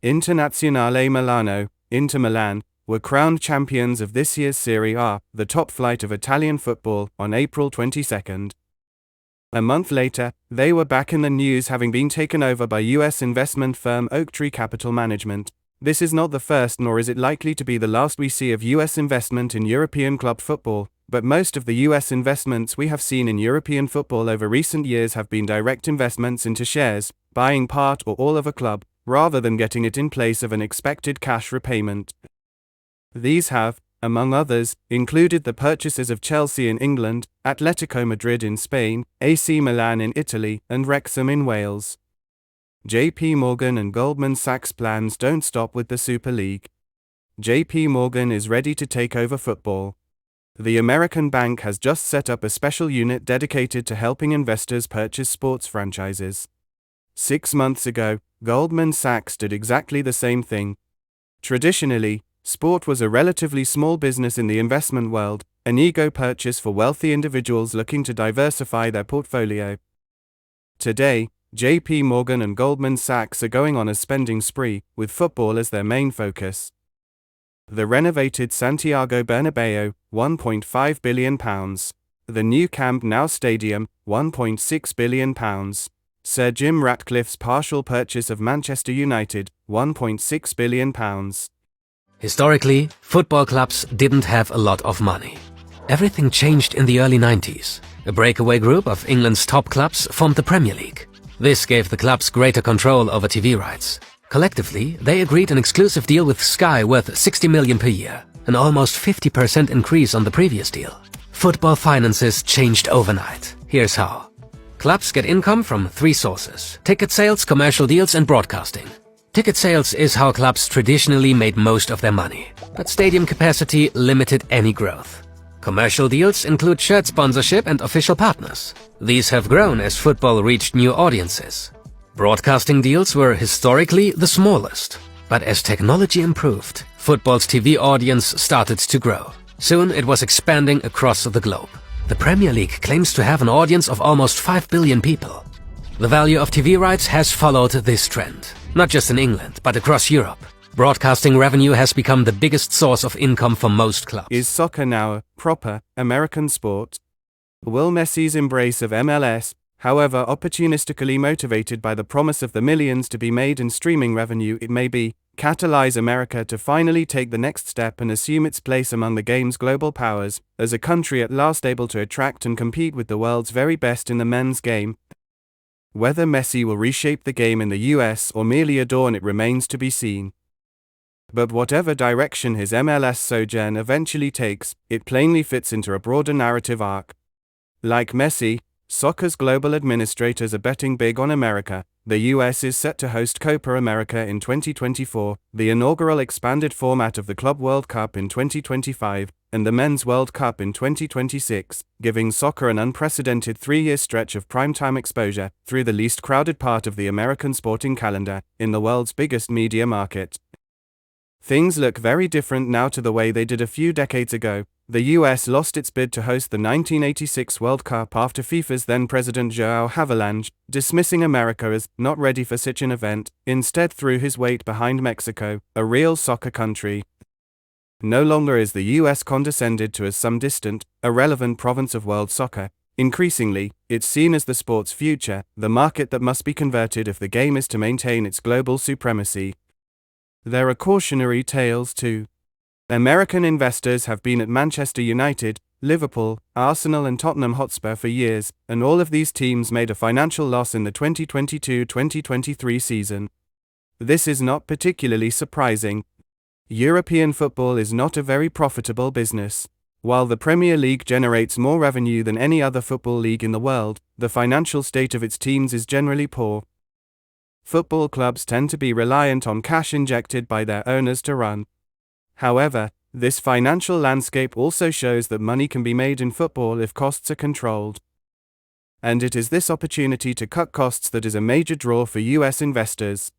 Internazionale Milano, Inter Milan, were crowned champions of this year's Serie A, the top flight of Italian football, on April 22. A month later, they were back in the news, having been taken over by US investment firm Oaktree Capital Management. This is not the first, nor is it likely to be the last we see of US investment in European club football, but most of the US investments we have seen in European football over recent years have been direct investments into shares, buying part or all of a club, rather than getting it in place of an expected cash repayment. These have, among others, included the purchases of Chelsea in England, Atletico Madrid in Spain, AC Milan in Italy, and Wrexham in Wales. JP Morgan and Goldman Sachs' plans don't stop with the Super League. JP Morgan is ready to take over football. The American bank has just set up a special unit dedicated to helping investors purchase sports franchises. 6 months ago, Goldman Sachs did exactly the same thing. Traditionally, sport was a relatively small business in the investment world, an ego purchase for wealthy individuals looking to diversify their portfolio. Today, JP Morgan and Goldman Sachs are going on a spending spree, with football as their main focus. The renovated Santiago Bernabeu, £1.5 billion. The new Camp Nou Stadium, £1.6 billion. Sir Jim Ratcliffe's partial purchase of Manchester United, £1.6 billion. Historically, football clubs didn't have a lot of money. Everything changed in the early 90s. A breakaway group of England's top clubs formed the Premier League. This gave the clubs greater control over TV rights. Collectively, they agreed an exclusive deal with Sky worth £60 million per year, an almost 50% increase on the previous deal. Football finances changed overnight. Here's how. Clubs get income from 3 sources: ticket sales, commercial deals, and broadcasting. Ticket sales is how clubs traditionally made most of their money, but stadium capacity limited any growth. Commercial deals include shirt sponsorship and official partners. These have grown as football reached new audiences. Broadcasting deals were historically the smallest, but as technology improved, football's TV audience started to grow. Soon it was expanding across the globe. The Premier League claims to have an audience of almost 5 billion people. The value of TV rights has followed this trend, not just in England, but across Europe. Broadcasting revenue has become the biggest source of income for most clubs. Is soccer now a proper American sport? Will Messi's embrace of MLS, however opportunistically motivated by the promise of the millions to be made in streaming revenue it may be, catalyze America to finally take the next step and assume its place among the game's global powers, as a country at last able to attract and compete with the world's very best in the men's game? Whether Messi will reshape the game in the US or merely adorn it remains to be seen. But whatever direction his MLS sojourn eventually takes, it plainly fits into a broader narrative arc. Like Messi, soccer's global administrators are betting big on America. The US is set to host Copa America in 2024, the inaugural expanded format of the Club World Cup in 2025, and the Men's World Cup in 2026, giving soccer an unprecedented 3-year stretch of primetime exposure through the least crowded part of the American sporting calendar, in the world's biggest media market. Things look very different now to the way they did a few decades ago. The US lost its bid to host the 1986 World Cup after FIFA's then-president João Havelange, dismissing America as not ready for such an event, instead threw his weight behind Mexico, a real soccer country. No longer is the US condescended to as some distant, irrelevant province of world soccer. Increasingly, it's seen as the sport's future, the market that must be converted if the game is to maintain its global supremacy. There are cautionary tales too. American investors have been at Manchester United, Liverpool, Arsenal and Tottenham Hotspur for years, and all of these teams made a financial loss in the 2022-2023 season. This is not particularly surprising. European football is not a very profitable business. While the Premier League generates more revenue than any other football league in the world, the financial state of its teams is generally poor. Football clubs tend to be reliant on cash injected by their owners to run. However, this financial landscape also shows that money can be made in football if costs are controlled. And it is this opportunity to cut costs that is a major draw for US investors.